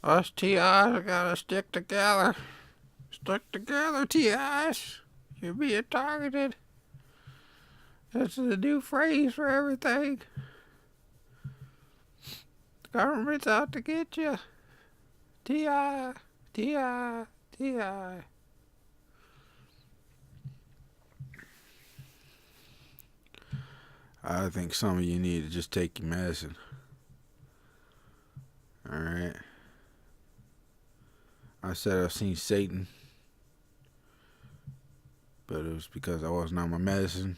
Us TIs gotta stick together. Stick together, TIs. You're being targeted. That's the new phrase for everything. The government's out to get you. TI, TI, TI. I think some of you need to just take your medicine. Alright? I said I've seen Satan, but it was because I wasn't on my medicine.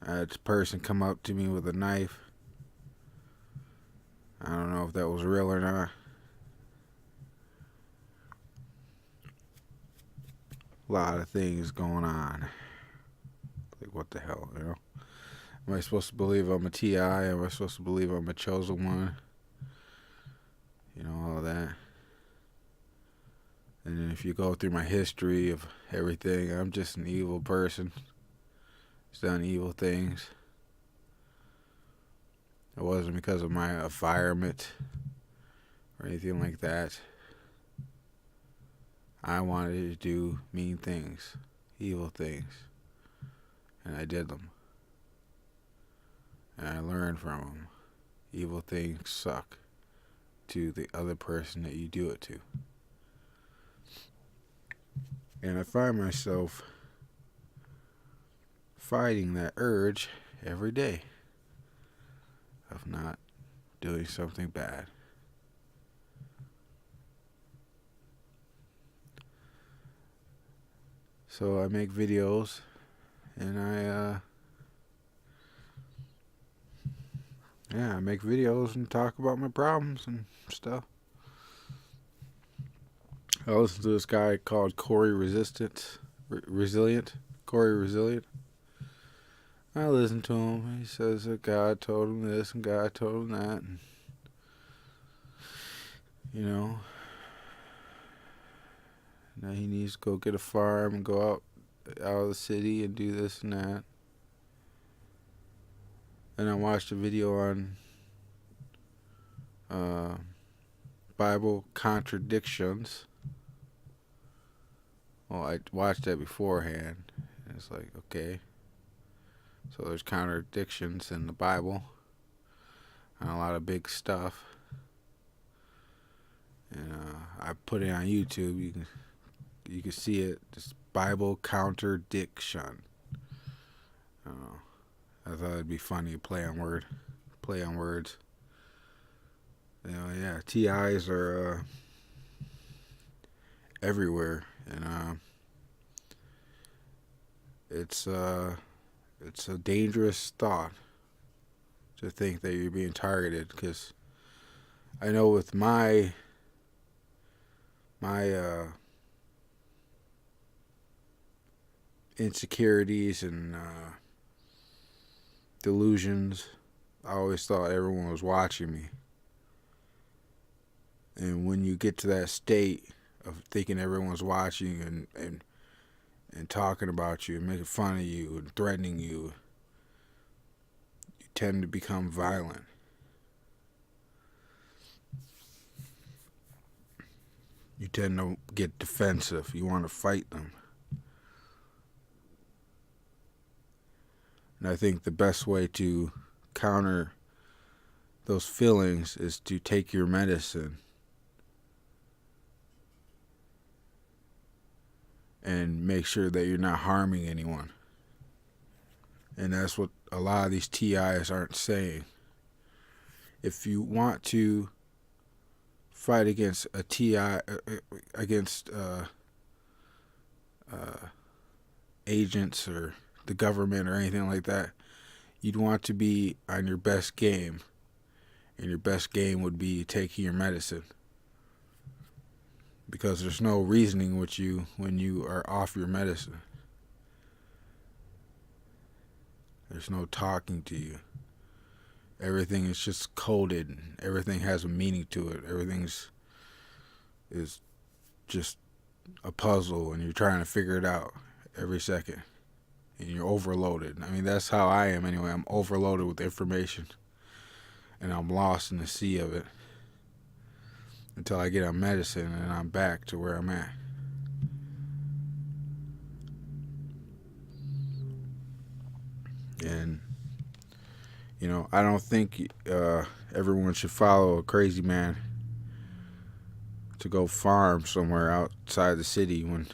I had this person come up to me with a knife. I don't know if that was real or not. A lot of things going on. Like, what the hell, you know? Am I supposed to believe I'm a TI? Am I supposed to believe I'm a chosen one? You know, all of that. And then if you go through my history of everything, I'm just an evil person. It's done evil things. It wasn't because of my environment or anything like that. I wanted to do mean things, evil things, and I did them. And I learned from them. Evil things suck to the other person that you do it to. And I find myself fighting that urge every day of not doing something bad. So I make videos and I make videos and talk about my problems and stuff. I listen to this guy called Corey Resilient. Corey Resilient. I listen to him. He says that God told him this and God told him that. And, you know, now he needs to go get a farm and go out of the city and do this and that. And I watched a video on Bible contradictions. Well, I watched that beforehand. And it's like, okay. So there's contradictions in the Bible and a lot of big stuff. And I put it on YouTube. You can see it. Just Bible contradiction. I thought it'd be funny to play on words. You know, yeah, TIs are everywhere, and it's a dangerous thought to think that you're being targeted, because I know with my insecurities and delusions, I always thought everyone was watching me. And when you get to that state of thinking everyone's watching and talking about you and making fun of you and threatening you, you tend to become violent. You tend to get defensive. You want to fight them. And I think the best way to counter those feelings is to take your medicine and make sure that you're not harming anyone. And that's what a lot of these TIs aren't saying. If you want to fight against a TI, against agents or the government or anything like that, you'd want to be on your best game. And your best game would be taking your medicine. Because there's no reasoning with you when you are off your medicine. There's no talking to you. Everything is just coded. Everything has a meaning to it. Is just a puzzle, and you're trying to figure it out every second. And you're overloaded. I mean, that's how I am anyway. I'm overloaded with information. And I'm lost in the sea of it. until I get on medicine and I'm back to where I'm at. And I don't think everyone should follow a crazy man to go farm somewhere outside the city when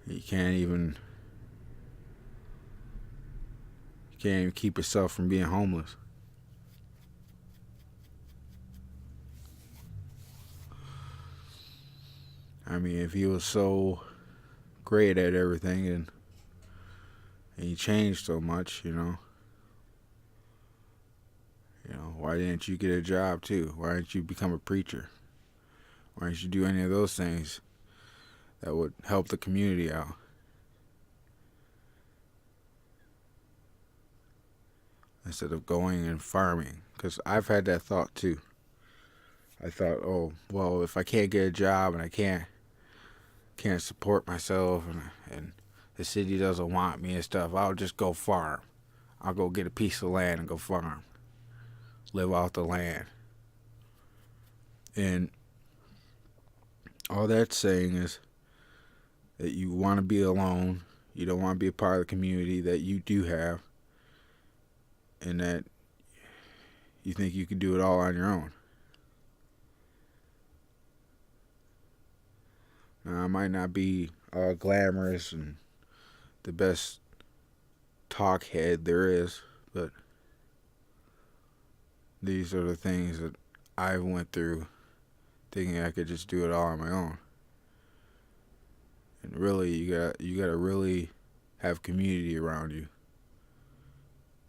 he can't even keep himself from being homeless. I mean, if he was so great at everything and he changed so much, why didn't you get a job too? Why didn't you become a preacher? Why didn't you do any of those things that would help the community out? Instead of going and farming. Because I've had that thought too. I thought, oh, well, if I can't get a job and I can't support myself and the city doesn't want me and stuff, I'll just go farm. I'll go get a piece of land and go farm. Live off the land. And all that's saying is that you want to be alone. You don't want to be a part of the community that you do have. And that you think you can do it all on your own. Now, I might not be glamorous and the best talk head there is, but these are the things that I went through thinking I could just do it all on my own. And really, you got to really have community around you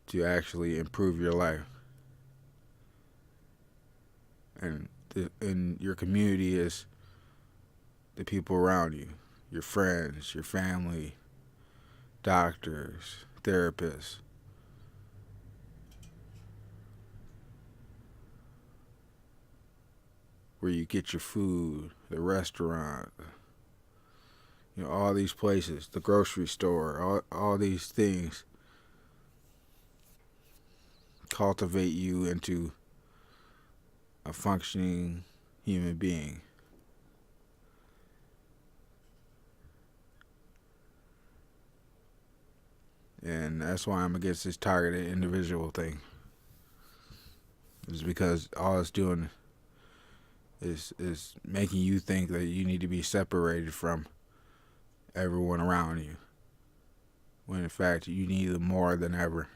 to actually improve your life. And your community is the people around you, your friends, your family, doctors, therapists. Where you get your food, the restaurant, all these places, the grocery store, all these things cultivate you into a functioning human being. And that's why I'm against this targeted individual thing. It's because all it's doing is making you think that you need to be separated from everyone around you, when in fact you need them more than ever.